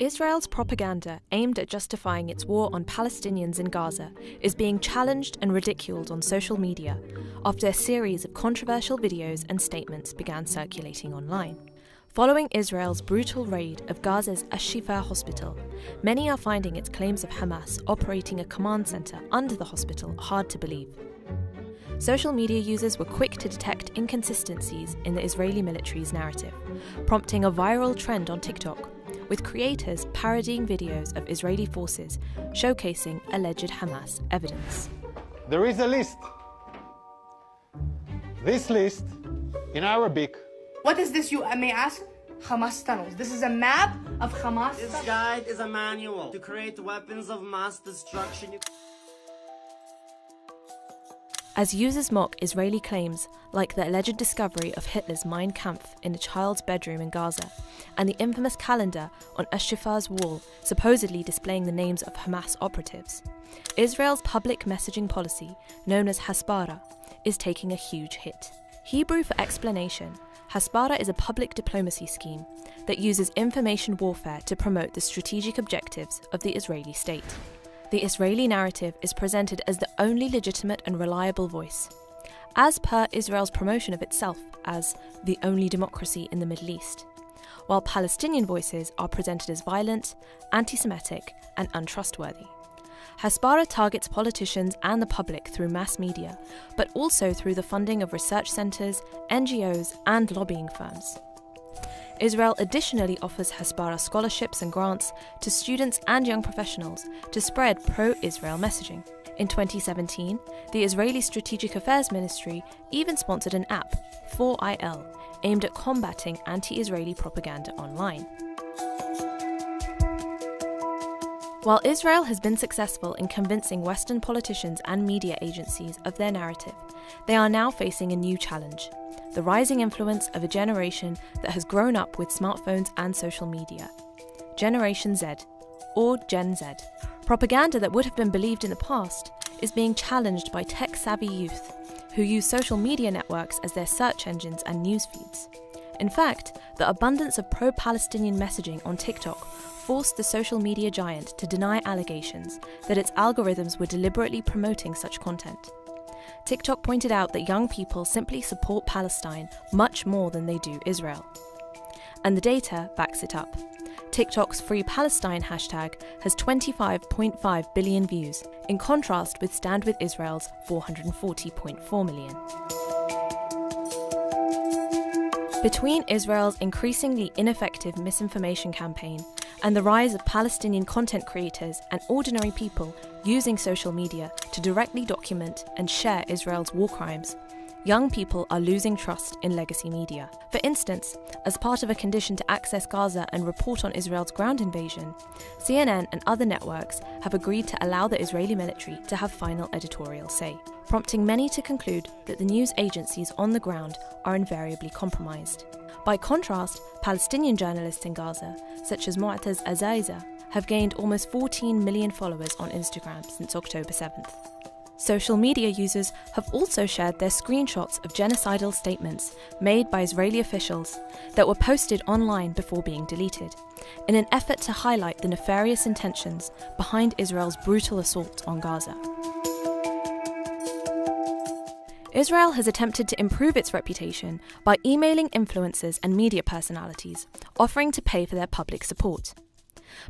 Israel's propaganda aimed at justifying its war on Palestinians in Gaza is being challenged and ridiculed on social media after a series of controversial videos and statements began circulating online. Following Israel's brutal raid of Gaza's Ash-Shifa hospital, many are finding its claims of Hamas operating a command centre under the hospital hard to believe. Social media users were quick to detect inconsistencies in the Israeli military's narrative, prompting a viral trend on TikTok, with creators parodying videos of Israeli forces showcasing alleged Hamas evidence. There is a list. This list, in Arabic. What is this, you may ask? Hamas tunnels. This is a map of Hamas. This guide is a manual to create weapons of mass destruction. As users mock Israeli claims, like the alleged discovery of Hitler's Mein Kampf in a child's bedroom in Gaza, and the infamous calendar on Ash-Shifa's wall supposedly displaying the names of Hamas operatives, Israel's public messaging policy, known as Hasbara, is taking a huge hit. Hebrew for explanation, Hasbara is a public diplomacy scheme that uses information warfare to promote the strategic objectives of the Israeli state. The Israeli narrative is presented as the only legitimate and reliable voice, as per Israel's promotion of itself as the only democracy in the Middle East, while Palestinian voices are presented as violent, anti-Semitic, and untrustworthy. Hasbara targets politicians and the public through mass media, but also through the funding of research centres, NGOs, and lobbying firms. Israel additionally offers Hasbara scholarships and grants to students and young professionals to spread pro-Israel messaging. In 2017, the Israeli Strategic Affairs Ministry even sponsored an app, 4IL, aimed at combating anti-Israeli propaganda online. While Israel has been successful in convincing Western politicians and media agencies of their narrative, they are now facing a new challenge: the rising influence of a generation that has grown up with smartphones and social media. Generation Z, or Gen Z. Propaganda that would have been believed in the past is being challenged by tech-savvy youth who use social media networks as their search engines and news feeds. In fact, the abundance of pro-Palestinian messaging on TikTok forced the social media giant to deny allegations that its algorithms were deliberately promoting such content. TikTok pointed out that young people simply support Palestine much more than they do Israel. And the data backs it up. TikTok's Free Palestine hashtag has 25.5 billion views, in contrast with Stand With Israel's 440.4 million. Between Israel's increasingly ineffective misinformation campaign and the rise of Palestinian content creators and ordinary people using social media to directly document and share Israel's war crimes, young people are losing trust in legacy media. For instance, as part of a condition to access Gaza and report on Israel's ground invasion, CNN and other networks have agreed to allow the Israeli military to have final editorial say, prompting many to conclude that the news agencies on the ground are invariably compromised. By contrast, Palestinian journalists in Gaza, such as Mu'taz Azaiza, have gained almost 14 million followers on Instagram since October 7th. Social media users have also shared their screenshots of genocidal statements made by Israeli officials that were posted online before being deleted, in an effort to highlight the nefarious intentions behind Israel's brutal assault on Gaza. Israel has attempted to improve its reputation by emailing influencers and media personalities, offering to pay for their public support.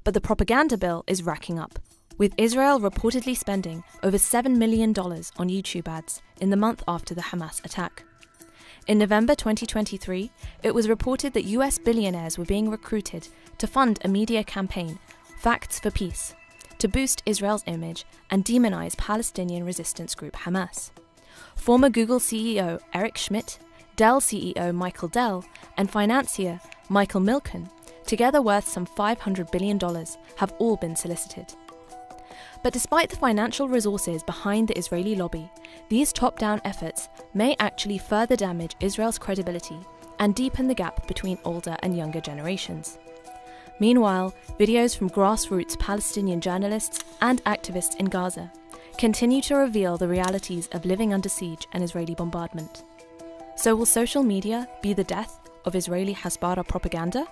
But the propaganda bill is racking up, with Israel reportedly spending over $7 million on YouTube ads in the month after the Hamas attack. In November 2023, it was reported that US billionaires were being recruited to fund a media campaign, Facts for Peace, to boost Israel's image and demonize Palestinian resistance group Hamas. Former Google CEO Eric Schmidt, Dell CEO Michael Dell, and financier Michael Milken, together worth some $500 billion, have all been solicited. But despite the financial resources behind the Israeli lobby, these top-down efforts may actually further damage Israel's credibility and deepen the gap between older and younger generations. Meanwhile, videos from grassroots Palestinian journalists and activists in Gaza continue to reveal the realities of living under siege and Israeli bombardment. So will social media be the death of Israeli Hasbara propaganda?